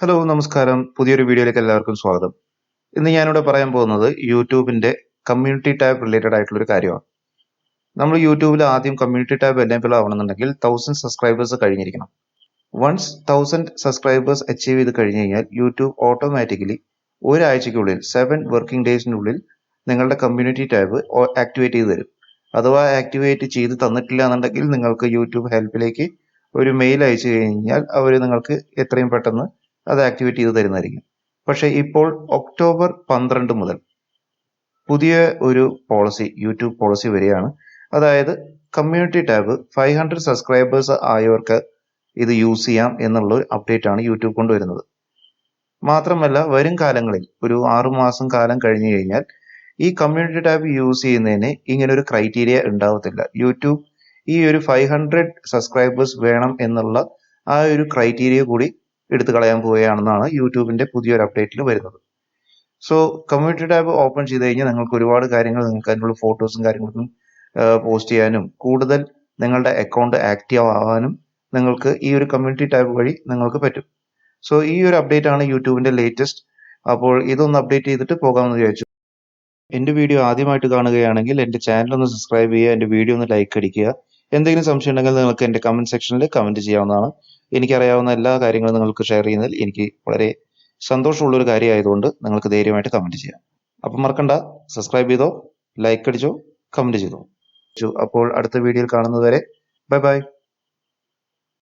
Hello നമസ്കാരം പുതിയൊരു വീഡിയോയിലേക്ക് എല്ലാവർക്കും സ്വാഗതം. ഇന്ന് ഞാനിവിടെ പറയാൻ പോകുന്നത് യൂട്യൂബിന്റെ കമ്മ്യൂണിറ്റി ടാബ് റിലേറ്റഡ് ആയിട്ടുള്ള ഒരു കാര്യമാണ്. നമ്മൾ യൂട്യൂബിൽ ആദ്യം കമ്മ്യൂണിറ്റി ടാബ് എനേബിൾ ആവണമെന്നുണ്ടെങ്കിൽ 1000 സബ്സ്ക്രൈബേഴ്സ് കഴിഞ്ഞിരിക്കണം. വൺസ് 1000 സബ്സ്ക്രൈബേഴ്സ് അച്ചീവ് ചെയ്ത് കഴിഞ്ഞ് കഴിഞ്ഞാൽ യൂട്യൂബ് ഓട്ടോമാറ്റിക്കലി ഒരാഴ്ചയ്ക്കുള്ളിൽ 7 വർക്കിംഗ് ഡേയ്സിനുള്ളിൽ നിങ്ങളുടെ കമ്മ്യൂണിറ്റി ടാബ് ആക്ടിവേറ്റ് ചെയ്ത് തരും. അഥവാ ആക്ടിവേറ്റ് ചെയ്ത് തന്നിട്ടില്ല എന്നുണ്ടെങ്കിൽ നിങ്ങൾക്ക് യൂട്യൂബ് ഹെൽപ്പിലേക്ക് ഒരു മെയിൽ അയച്ചു കഴിഞ്ഞാൽ അവർ നിങ്ങൾക്ക് എത്രയും പെട്ടെന്ന് അത് ആക്ടിവേറ്റ് ചെയ്ത് തരുന്നതായിരിക്കും. പക്ഷേ ഇപ്പോൾ ഒക്ടോബർ 12 മുതൽ പുതിയ ഒരു പോളിസി യൂട്യൂബ് പോളിസി വരികയാണ്. അതായത് കമ്മ്യൂണിറ്റി ടാബ് 500 സബ്സ്ക്രൈബേഴ്സ് ആയവർക്ക് ഇത് യൂസ് ചെയ്യാം എന്നുള്ള ഒരു അപ്ഡേറ്റ് ആണ് യൂട്യൂബ് കൊണ്ടുവരുന്നത്. മാത്രമല്ല വരും കാലങ്ങളിൽ ഒരു 6 മാസം കാലം കഴിഞ്ഞു കഴിഞ്ഞാൽ ഈ കമ്മ്യൂണിറ്റി ടാബ് യൂസ് ചെയ്യുന്നതിന് ഇങ്ങനെ ഒരു ക്രൈറ്റീരിയ ഉണ്ടാവത്തില്ല. യൂട്യൂബ് ഈ ഒരു 500 സബ്സ്ക്രൈബേഴ്സ് വേണം എന്നുള്ള ആ ഒരു ക്രൈറ്റീരിയ കൂടി എടുത്തു കളയാൻ പോവുകയാണെന്നാണ് യൂട്യൂബിന്റെ പുതിയൊരു അപ്ഡേറ്റിൽ വരുന്നത്. സോ കമ്മ്യൂണിറ്റി ടാബ് ഓപ്പൺ ചെയ്ത് കഴിഞ്ഞാൽ നിങ്ങൾക്ക് ഒരുപാട് കാര്യങ്ങൾ നിങ്ങൾക്ക് അതിനുള്ള ഫോട്ടോസും കാര്യങ്ങളൊന്നും പോസ്റ്റ് ചെയ്യാനും കൂടുതൽ നിങ്ങളുടെ അക്കൗണ്ട് ആക്റ്റീവ് ആവാനും നിങ്ങൾക്ക് ഈ ഒരു കമ്മ്യൂണിറ്റി ടാബ് വഴി നിങ്ങൾക്ക് പറ്റും. സോ ഈ ഒരു അപ്ഡേറ്റ് ആണ് യൂട്യൂബിന്റെ ലേറ്റസ്റ്റ്. അപ്പോൾ ഇതൊന്ന് അപ്ഡേറ്റ് ചെയ്തിട്ട് പോകാമെന്ന് വിചാരിച്ചു. എൻ്റെ വീഡിയോ ആദ്യമായിട്ട് കാണുകയാണെങ്കിൽ എൻ്റെ ചാനൽ ഒന്ന് സബ്സ്ക്രൈബ് ചെയ്യുക, എൻ്റെ വീഡിയോ ഒന്ന് ലൈക്ക് അടിക്കുക. എന്തെങ്കിലും സംശയം ഉണ്ടെങ്കിൽ നിങ്ങൾക്ക് എൻ്റെ കമന്റ് സെക്ഷനിൽ കമന്റ് ചെയ്യാവുന്നതാണ്. എനിക്കറിയാവുന്ന എല്ലാ കാര്യങ്ങളും നിങ്ങൾക്ക് ഷെയർ ചെയ്യുന്നതിൽ എനിക്ക് വളരെ സന്തോഷമുള്ള ഒരു കാര്യമായതുകൊണ്ട് നിങ്ങൾക്ക് ധൈര്യമായിട്ട് കമന്റ് ചെയ്യാം. അപ്പം മറക്കണ്ട, സബ്സ്ക്രൈബ് ചെയ്തോ, ലൈക്ക് അടിച്ചോ, കമന്റ് ചെയ്തോ. അപ്പോൾ അടുത്ത വീഡിയോയിൽ കാണുന്നത് വരെ ബൈ ബൈ.